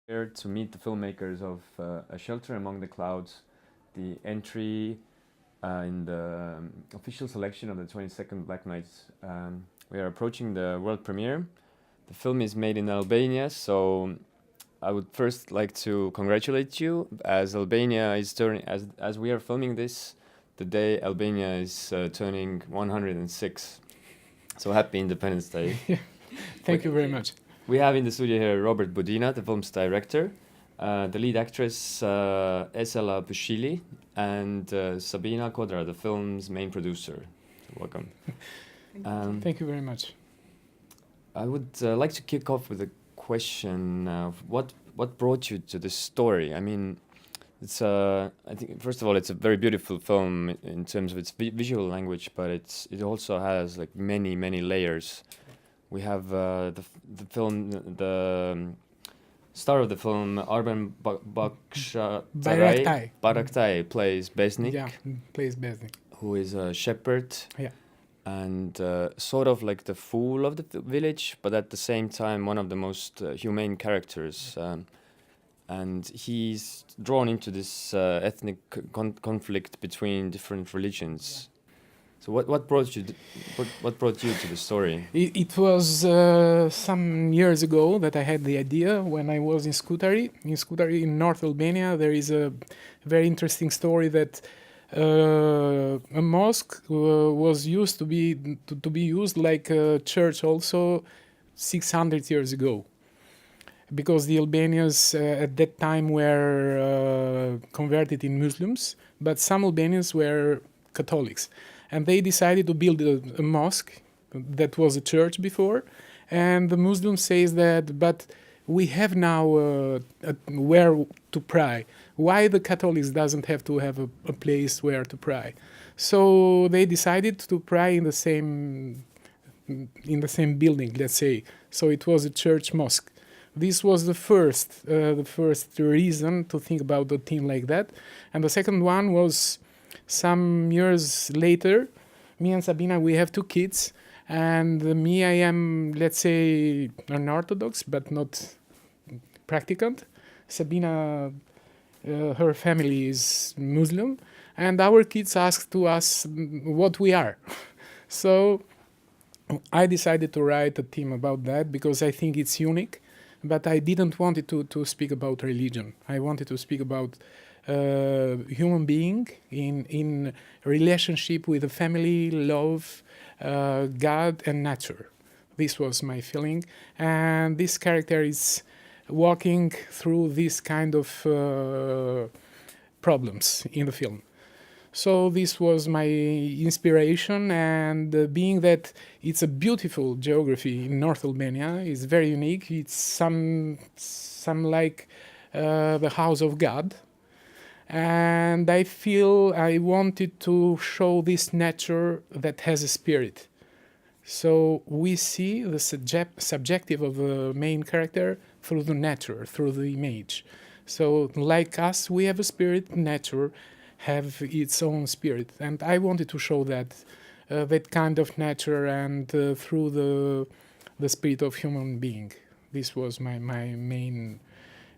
Here to meet the filmmakers of A Shelter Among the Clouds, the entry in the official selection of the 22nd Black Nights. We are approaching the world premiere. The film is made in Albania, so I would first like to congratulate you, as Albania is turning, as we are filming this, the day Albania is turning 106. So happy Independence Day. Thank you very much. We have in the studio here Robert Budina, the film's director, the lead actress Esela Pysqyli, and Sabina Kodra, the film's main producer. Welcome. Thank you very much. I would like to kick off with a question of what brought you to this story? I mean, it's I think first of all it's a very beautiful film in terms of its visual language, but it also has like many layers. We have the film, the star of the film, Arben Baraktai plays Besnik. Yeah, plays Besnik. Who is a shepherd. Yeah. And sort of like the fool of the village, but at the same time one of the most humane characters. And he's drawn into this ethnic conflict between different religions. So what brought you to the story? It was some years ago that I had the idea when I was in Skutari. In Skutari in North Albania, there is a very interesting story that a mosque was used to be used like a church also 600 years ago, because the Albanians at that time were converted in Muslims, but some Albanians were Catholics. And they decided to build a mosque that was a church before. And the Muslim says that, but we have now where to pray. Why the Catholics doesn't have to have a place where to pray? So they decided to pray in the same building, let's say. So it was a church mosque. This was the first reason to think about a thing like that. And the second one was, some years later, me and Sabina, we have 2 kids, and me, I am, let's say, an Orthodox, but not practicant. Sabina, her family is Muslim, and our kids asked to us what we are. So I decided to write a theme about that because I think it's unique, but I didn't want it to speak about religion. I wanted to speak about human being in relationship with the family, love, God and nature. This was my feeling, and this character is walking through this kind of problems in the film. So this was my inspiration, and being that it's a beautiful geography in North Albania, it's very unique. It's some like the house of God. And I feel I wanted to show this nature that has a spirit. So we see the subjective of the main character through the nature, through the image. So like us, we have a spirit, nature have its own spirit. And I wanted to show that kind of nature and through the spirit of human being. This was my main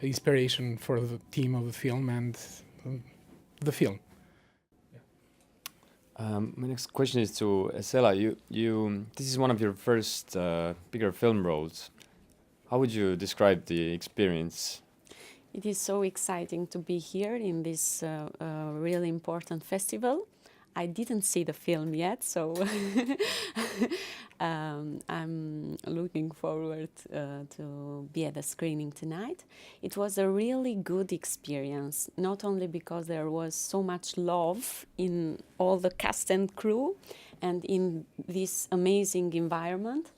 inspiration for the theme of the film and the film. My next question is to Esela. This is one of your first bigger film roles. How would you describe the experience? It is so exciting to be here in this really important festival. I didn't see the film yet, so I'm looking forward to be at the screening tonight. It was a really good experience, not only because there was so much love in all the cast and crew and in this amazing environment,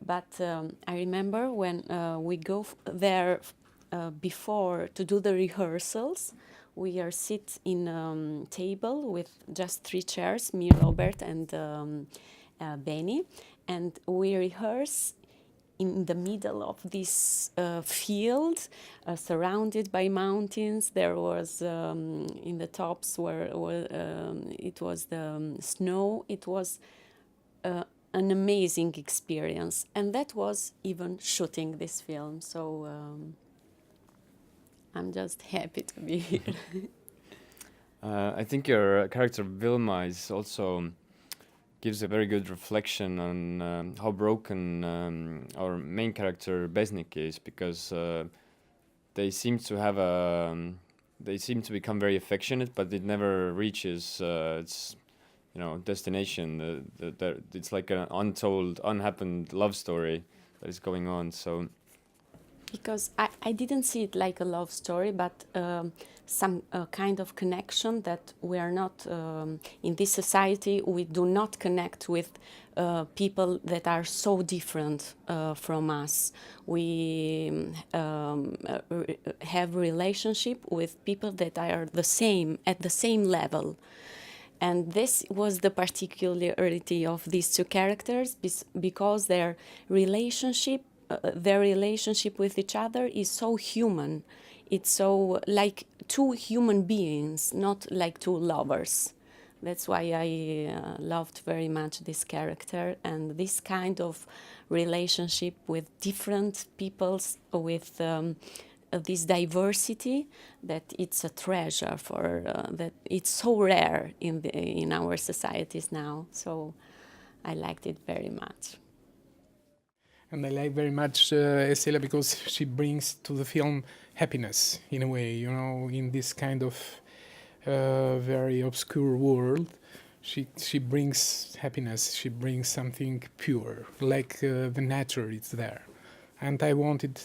but I remember when we go there before to do the rehearsals. We are sit in a table with just 3 chairs, me, Robert, and Benny, and we rehearse in the middle of this field, surrounded by mountains. There was in the tops where it was the snow. It was an amazing experience, and that was even shooting this film. So I'm just happy to be here. I think your character Vilma is also gives a very good reflection on how broken our main character Besnik is, because they seem to have they seem to become very affectionate, but it never reaches its destination. It's like an untold, unhappened love story that is going on. So Because I didn't see it like a love story, but some kind of connection that we are not, in this society, we do not connect with people that are so different from us. We have relationship with people that are the same, at the same level. And this was the particularity of these two characters, because their relationship with each other is so human. It's so like two human beings, not like two lovers. That's why I loved very much this character and this kind of relationship with different peoples, with this diversity, that it's a treasure for that it's so rare in our societies now. So I liked it very much. And I like very much Esela because she brings to the film happiness in a way, in this kind of very obscure world. She brings happiness, she brings something pure, like the nature is there. And I wanted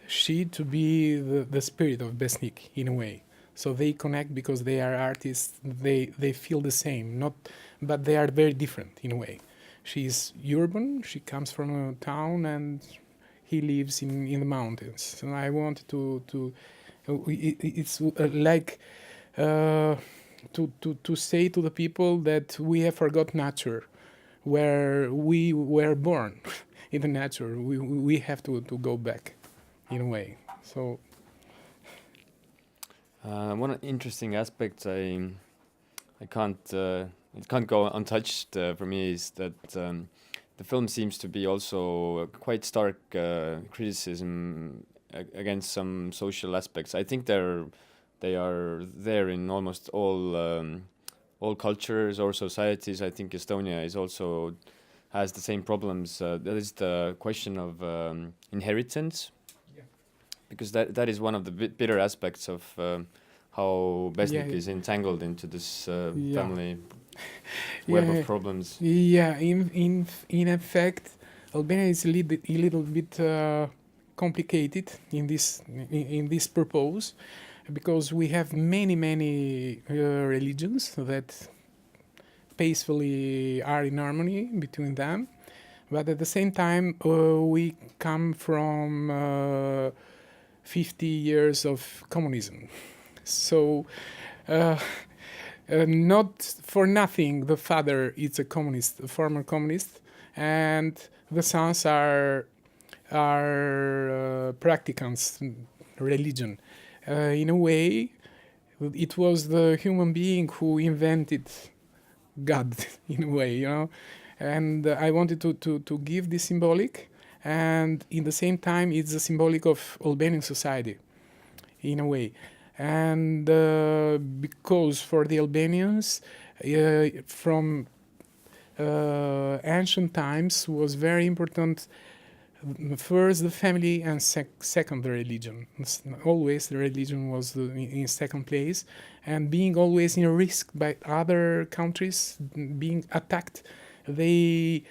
she to be the spirit of Besnik in a way. So they connect because they are artists, they feel the same, but they are very different in a way. She's urban, she comes from a town, and he lives in the mountains. So I wanted it's like to say to the people that we have forgot nature, where we were born in the nature. We have to go back in a way. So one interesting aspect I can't it can't go untouched for me is that the film seems to be also quite stark criticism against some social aspects. I think they are there in almost all cultures or societies. I think Estonia is also has the same problems. That is the question of inheritance, because that is one of the bitter aspects of how Besnik is entangled into this family web of problems. Yeah, in effect, Albania is a little bit complicated in this purpose, because we have many religions that peacefully are in harmony between them, but at the same time we come from 50 years of communism. So not for nothing the father is a communist, a former communist, and the sons are practicants religion. In a way, it was the human being who invented God in a way, and I wanted to give this symbolic, and in the same time it's the symbolic of Albanian society in a way. And because for the Albanians from ancient times was very important, first the family and second the religion. Always the religion was in second place, and being always in risk by other countries being attacked, they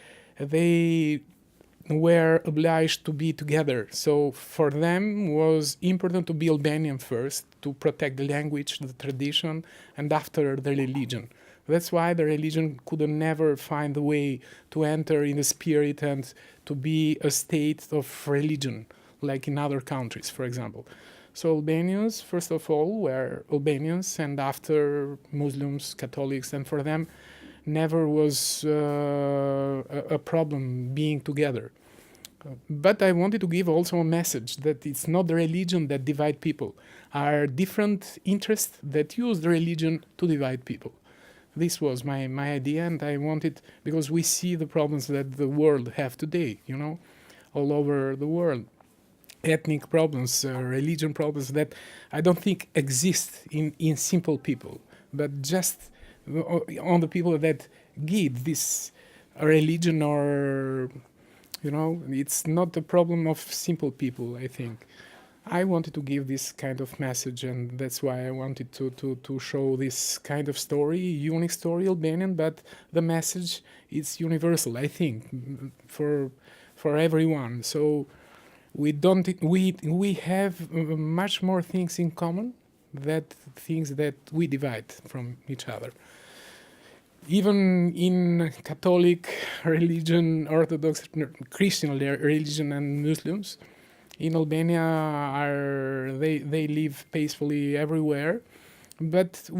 were obliged to be together. So for them was important to be Albanian first, to protect the language, the tradition, and after the religion. That's why the religion could never find a way to enter in the spirit and to be a state of religion, like in other countries, for example. So Albanians, first of all, were Albanians, and after Muslims, Catholics, and for them never was a problem being together. But I wanted to give also a message that it's not the religion that divide people, are different interests that use the religion to divide people. This was my idea, and I wanted, because we see the problems that the world have today, all over the world. ethnic problems, religion problems that I don't think exist in simple people, but just on the people that give this religion, or it's not a problem of simple people, I think. I wanted to give this kind of message, and that's why I wanted to show this kind of story, unique story, Albanian, but the message is universal, I think, for everyone. So we have much more things in common than things that we divide from each other. Even in Catholic religion, Orthodox Christian religion, and Muslims in Albania they live peacefully everywhere, but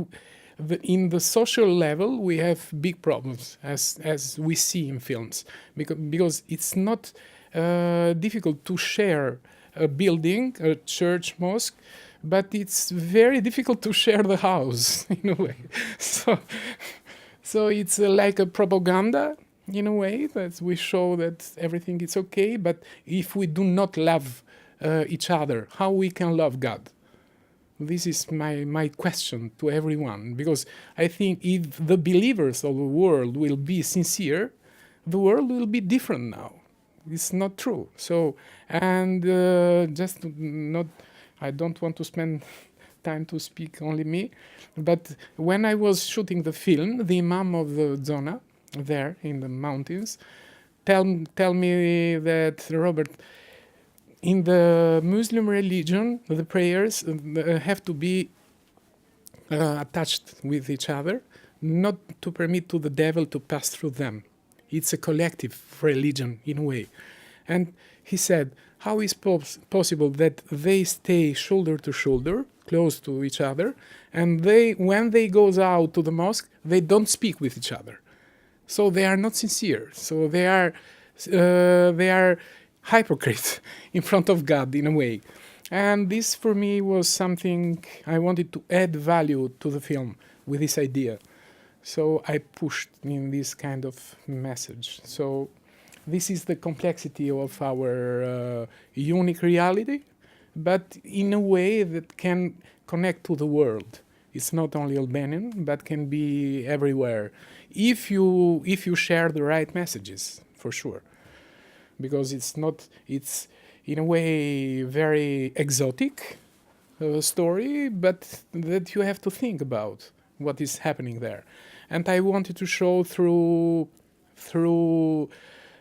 in the social level we have big problems, as we see in films, because it's not difficult to share a building, a church, mosque, but it's very difficult to share the house in a way. So it's like a propaganda in a way, that we show that everything is okay, but if we do not love each other, how we can love God? This is my question to everyone, because I think if the believers of the world will be sincere, the world will be different now. It's not true. So, and just not, I don't want to spend time to speak only me, but when I was shooting the film, the imam of the zona there in the mountains tell me that, Robert, in the Muslim religion, the prayers have to be attached with each other, not to permit to the devil to pass through them. It's a collective religion in a way. And he said, how is possible that they stay shoulder to shoulder, close to each other, and when they goes out to the mosque, they don't speak with each other. So they are not sincere. So they are hypocrites in front of God in a way. And this for me was something I wanted to add value to the film with this idea. So I pushed in this kind of message. So this is the complexity of our unique reality, but in a way that can connect to the world. It's not only Albanian, but can be everywhere, if you share the right messages, for sure. Because it's in a way very exotic story, but that you have to think about what is happening there. And I wanted to show through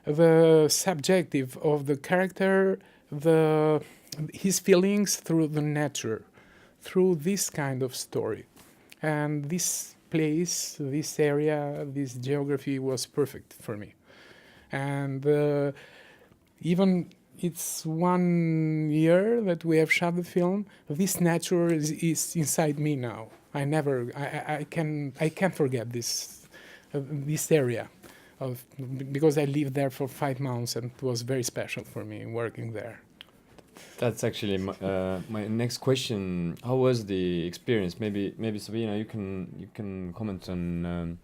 the subjective of the character, his feelings through the nature, through this kind of story. And this place, this area, this geography was perfect for me. And even it's 1 year that we have shot the film, this nature is inside me now. I can't forget this area, because I lived there for 5 months, and it was very special for me working there. That's actually my next question. How was the experience? Maybe Sabina, you can comment on.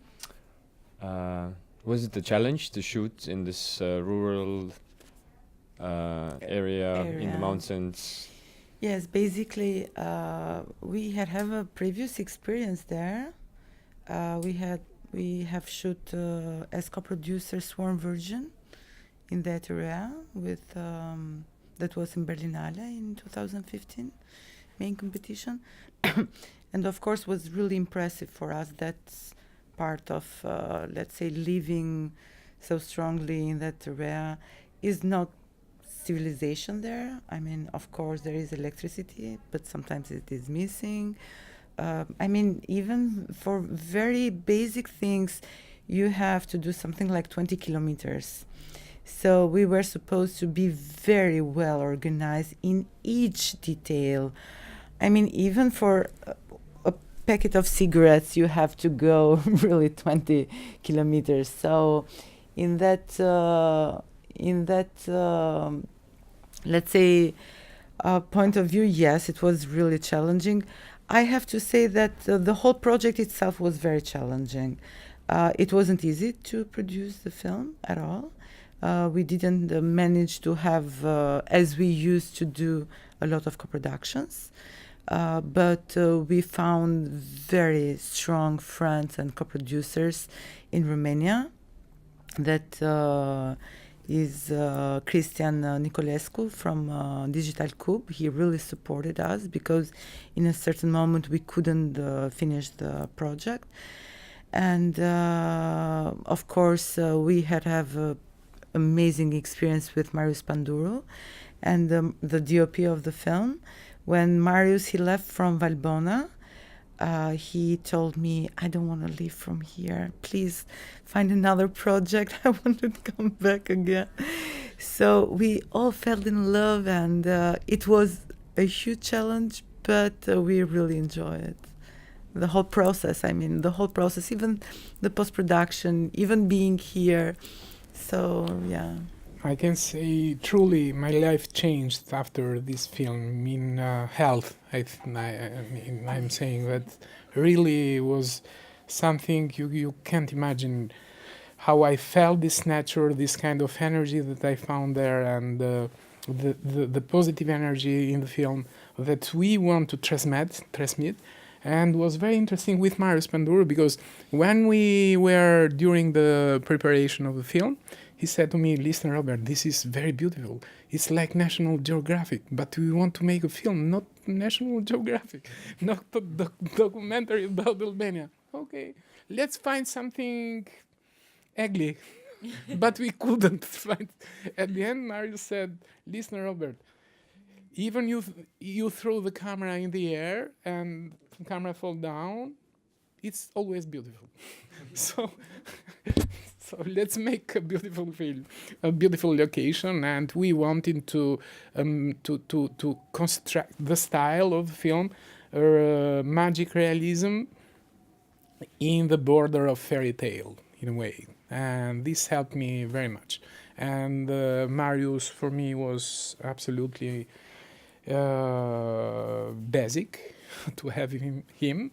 Was it a challenge to shoot in this rural area in the mountains? Yes, basically, we have a previous experience there. We have shoot as co-producer Swarm Virgin in that area with that was in Berlinale in 2015, main competition, and of course was really impressive for us. That's part of let's say living so strongly in that area is not civilization there. I mean, of course there is electricity, but sometimes it is missing. I mean, even for very basic things, you have to do something like 20 kilometers. So we were supposed to be very well organized in each detail. I mean, even for a packet of cigarettes, you have to go really 20 kilometers. So in that let's say point of view, yes, it was really challenging. I have to say that the whole project itself was very challenging. It wasn't easy to produce the film at all. We didn't manage to have, as we used to do, a lot of co-productions. But we found very strong friends and co-producers in Romania. That is Cristian Nicolescu from Digital Cube. He really supported us because in a certain moment we couldn't finish the project. And of course we had have amazing experience with Marius Panduru and the DOP of the film. When Marius, he left from Valbona, he told me, I don't want to leave from here. Please find another project. I want to come back again. So we all fell in love, and it was a huge challenge, but we really enjoy it. The whole process, even the post-production, even being here. So, yeah. I can say truly my life changed after this film in health. I'm saying that really was something you can't imagine how I felt this nature, this kind of energy that I found there, and the positive energy in the film that we want to transmit. And was very interesting with Marius Panduru because when we were during the preparation of the film, he said to me, listen, Robert, this is very beautiful. It's like National Geographic, but we want to make a film, not National Geographic, not a documentary about Albania. Okay, let's find something ugly. But we couldn't find. At the end, Marius said, listen, Robert, even you throw the camera in the air and the camera fall down, it's always beautiful. So let's make a beautiful film, a beautiful location, and we wanted to construct the style of the film, magic realism in the border of fairy tale, in a way. And this helped me very much. And Marius, for me, was absolutely basic to have him.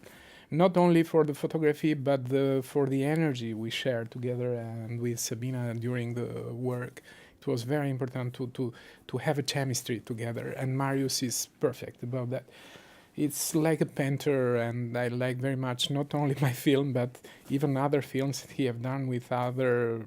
Not only for the photography, but for the energy we shared together and with Sabina during the work. It was very important to have a chemistry together, and Marius is perfect about that. It's like a painter, and I like very much not only my film, but even other films that he have done with other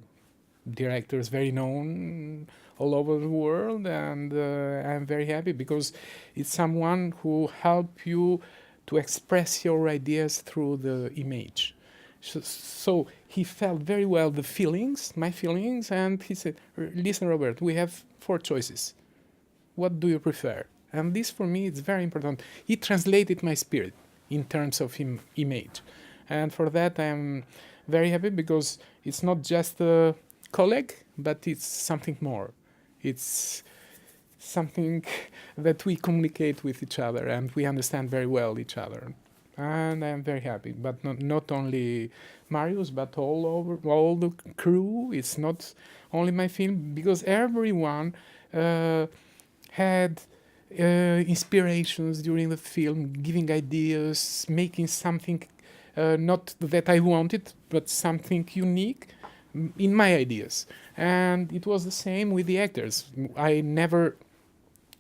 directors very known all over the world, and I'm very happy because it's someone who helps you to express your ideas through the image. So he felt very well the feelings, my feelings, and he said, listen, Robert, we have 4 choices. What do you prefer? And this, for me, is very important. He translated my spirit in terms of image. And for that, I'm very happy because it's not just a colleague, but it's something more. It's something that we communicate with each other and we understand very well each other. And I'm very happy. But not only Marius, but all the crew. It's not only my film, because everyone had inspirations during the film, giving ideas, making something not that I wanted, but something unique in my ideas. And it was the same with the actors. I never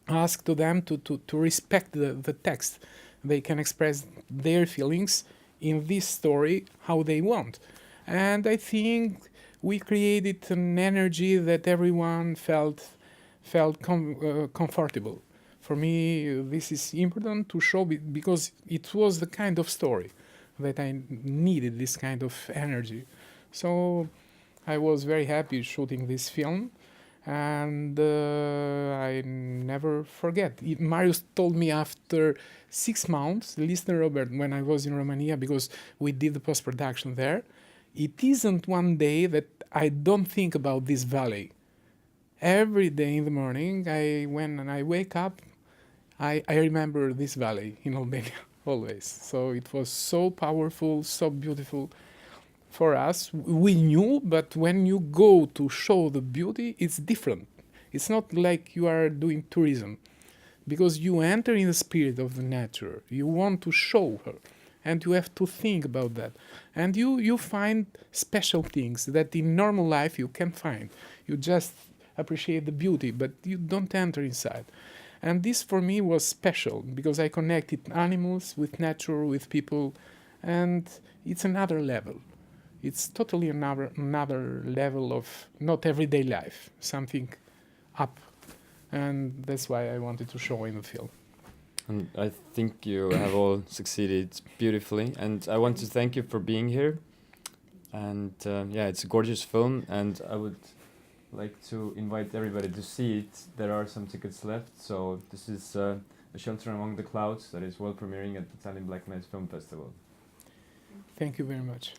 asked them to respect the text. They can express their feelings in this story how they want. And I think we created an energy that everyone felt comfortable. For me, this is important to show because it was the kind of story that I needed, this kind of energy. So I was very happy shooting this film, and I never forget. Marius told me after 6 months, listen, Robert, when I was in Romania, because we did the post-production there, it isn't one day that I don't think about this valley. Every day in the morning, when I wake up, I remember this valley in Albania, always. So it was so powerful, so beautiful for us. We knew, but when you go to show the beauty, it's different. It's not like you are doing tourism, because you enter in the spirit of the nature. You want to show her. and you have to think about that. And you find special things that in normal life you can't find. You just appreciate the beauty, but you don't enter inside. And this for me was special because I connected animals with nature, with people, and it's another level. It's totally another level of not everyday life, something up. And that's why I wanted to show in the film. And I think you have all succeeded beautifully. And I want to thank you for being here. And yeah, it's a gorgeous film. And I would like to invite everybody to see it. There are some tickets left. So this is A Shelter Among the Clouds that is world premiering at the Tallinn Black Nights Film Festival. Thank you very much.